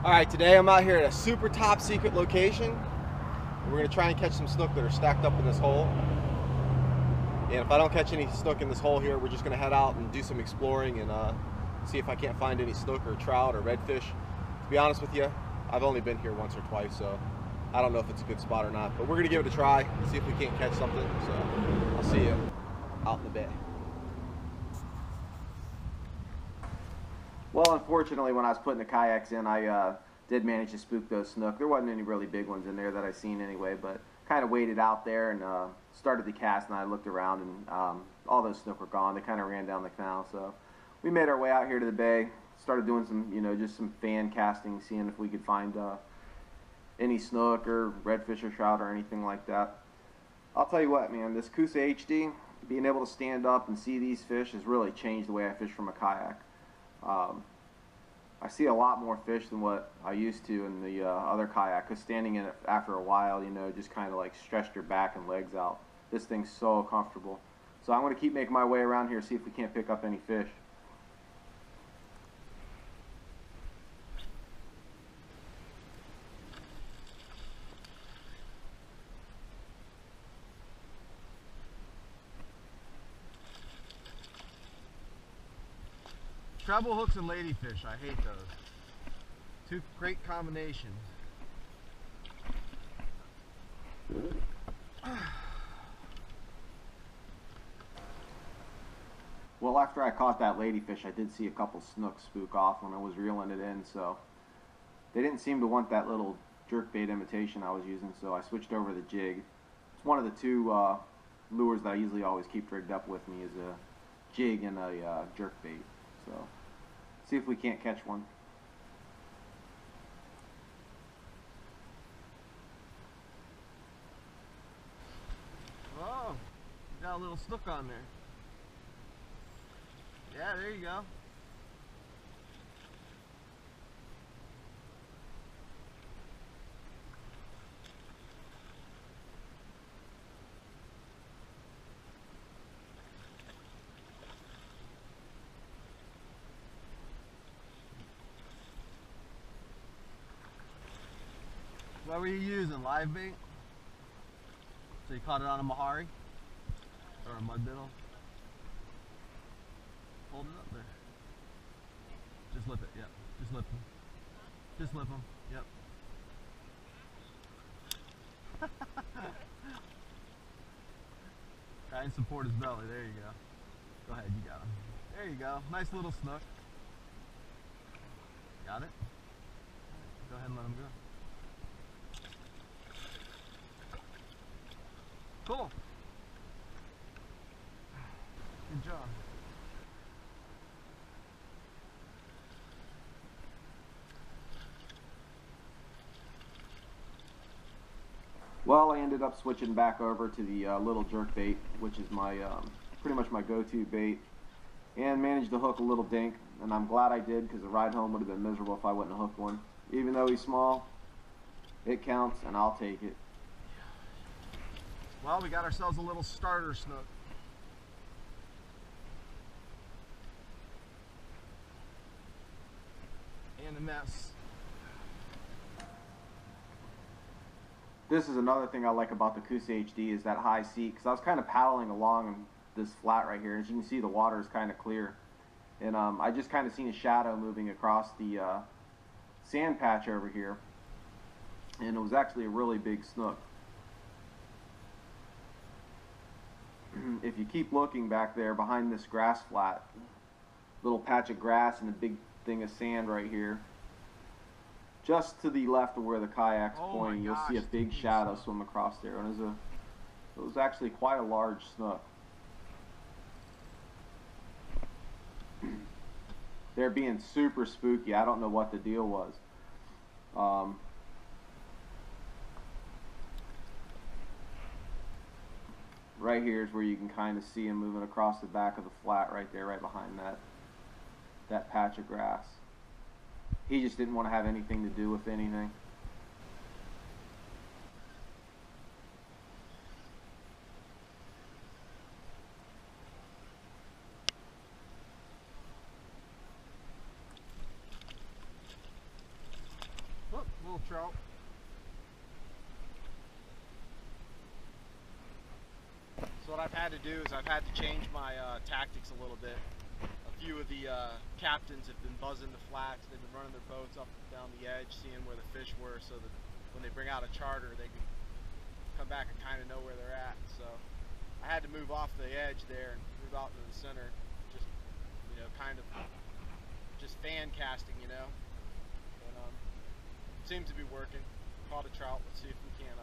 Alright, today I'm out here at a super top secret location. We're going to try and catch some snook that are stacked up in this hole. And if I don't catch any snook in this hole here, we're just going to head out and do some exploring and see if I can't find any snook or trout or redfish. To be honest with you, I've only been here once or twice, so I don't know if it's a good spot or not. But we're going to give it a try and see if we can't catch something. So I'll see you out in the bay. Well, unfortunately, when I was putting the kayaks in, I did manage to spook those snook. There wasn't any really big ones in there that I seen anyway, but kind of waited out there and started the cast, and I looked around, and all those snook were gone. They kind of ran down the canal, so we made our way out here to the bay, started doing some, just some fan casting, seeing if we could find any snook or redfish or trout or anything like that. I'll tell you what, man, this Coosa HD, being able to stand up and see these fish has really changed the way I fish from a kayak. I see a lot more fish than what I used to in the other kayak, because standing in it after a while, just kind of like stretched your back and legs out. This thing's so comfortable. So I'm going to keep making my way around here, see if we can't pick up any fish. Treble hooks and ladyfish, I hate those. Two great combinations. Well, after I caught that ladyfish, I did see a couple snook spook off when I was reeling it in, so they didn't seem to want that little jerkbait imitation I was using, so I switched over to the jig. It's one of the two lures that I usually always keep rigged up with me, is a jig and a jerkbait. So see if we can't catch one. Oh, got a little snook on there. Yeah, there you go. What were you using? Live bait? So you caught it on a mahari? Or a mud minnow? Hold it up there. Just lip it, yep. Just lip them. Just lip them, yep. Try and support his belly, there you go. Go ahead, you got him. There you go, nice little snook. Got it? Go ahead and let him go. Cool. Good job. Well, I ended up switching back over to the little jerkbait, which is my pretty much my go-to bait, and managed to hook a little dink, and I'm glad I did, because the ride home would have been miserable if I wouldn't have hooked one. Even though he's small, it counts, and I'll take it. Well, we got ourselves a little starter snook. And a mess. This is another thing I like about the Coosa HD, is that high seat, because I was kind of paddling along this flat right here. As you can see, the water is kind of clear. And I just kind of seen a shadow moving across the sand patch over here. And it was actually a really big snook. If you keep looking back there behind this grass flat, little patch of grass and a big thing of sand right here, just to the left of where the kayak's pointing, you'll see a big shadow swim across there. And it was actually quite a large snook. They're being super spooky. I don't know what the deal was. Right here is where you can kind of see him moving across the back of the flat right there, right behind that patch of grass. He just didn't want to have anything to do with anything. little trout. So what I've had to do is I've had to change my tactics a little bit. A few of the captains have been buzzing the flats. They've been running their boats up and down the edge, seeing where the fish were, so that when they bring out a charter, they can come back and kind of know where they're at. So I had to move off the edge there and move out to the center, just kind of just fan casting, and seems to be working. Caught a trout. Let's see if we can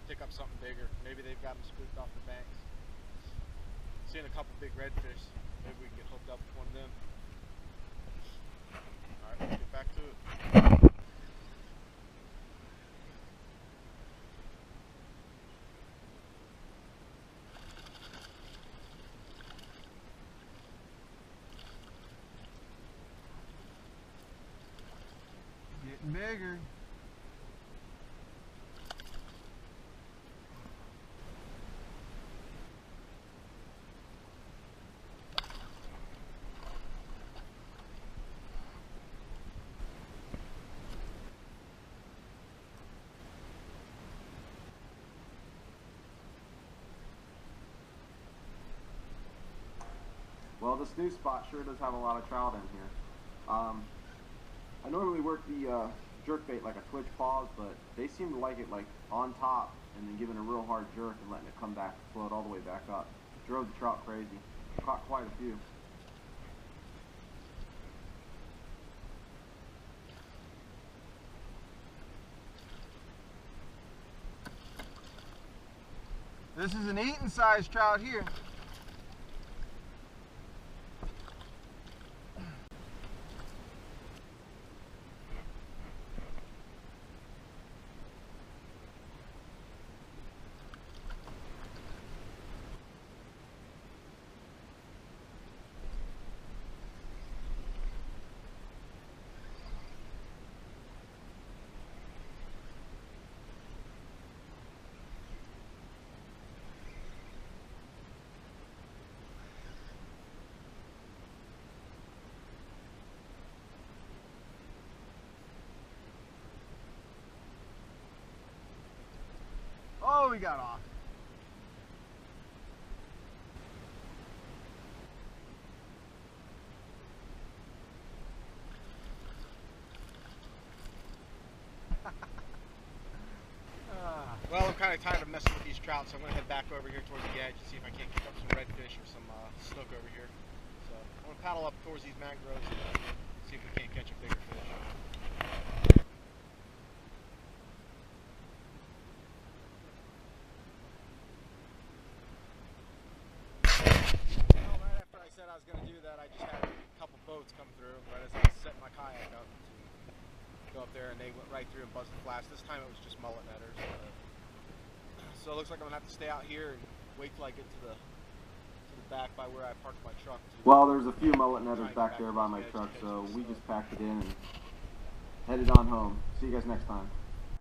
pick up something bigger. Maybe they've got them spooked off the banks. Seeing a couple big redfish. Maybe we can get hooked up with one of them. Alright, let's get back to it. Getting bigger. Well, this new spot sure does have a lot of trout in here. I normally work the jerkbait like a twitch pause, but they seem to like it like on top and then giving a real hard jerk and letting it come back, float all the way back up. Drove the trout crazy. Caught quite a few. This is an eating size trout here. Oh, we got off. Well, I'm kind of tired of messing with these trout, so I'm going to head back over here towards the edge and see if I can't pick up some redfish or some snook over here. So I'm going to paddle up towards these mangroves and see if we can't catch a bigger fish. Well, right after I said I was going to do that, I just had a couple boats come through right as I was setting my kayak up to go up there, and they went right through and buzzed the flats. This time it was just mullet netters. So it looks like I'm going to have to stay out here and wait till I get to the back by where I parked my truck. Well, there's a few mullet netters back there by my truck, so we just packed it in and headed on home. See you guys next time.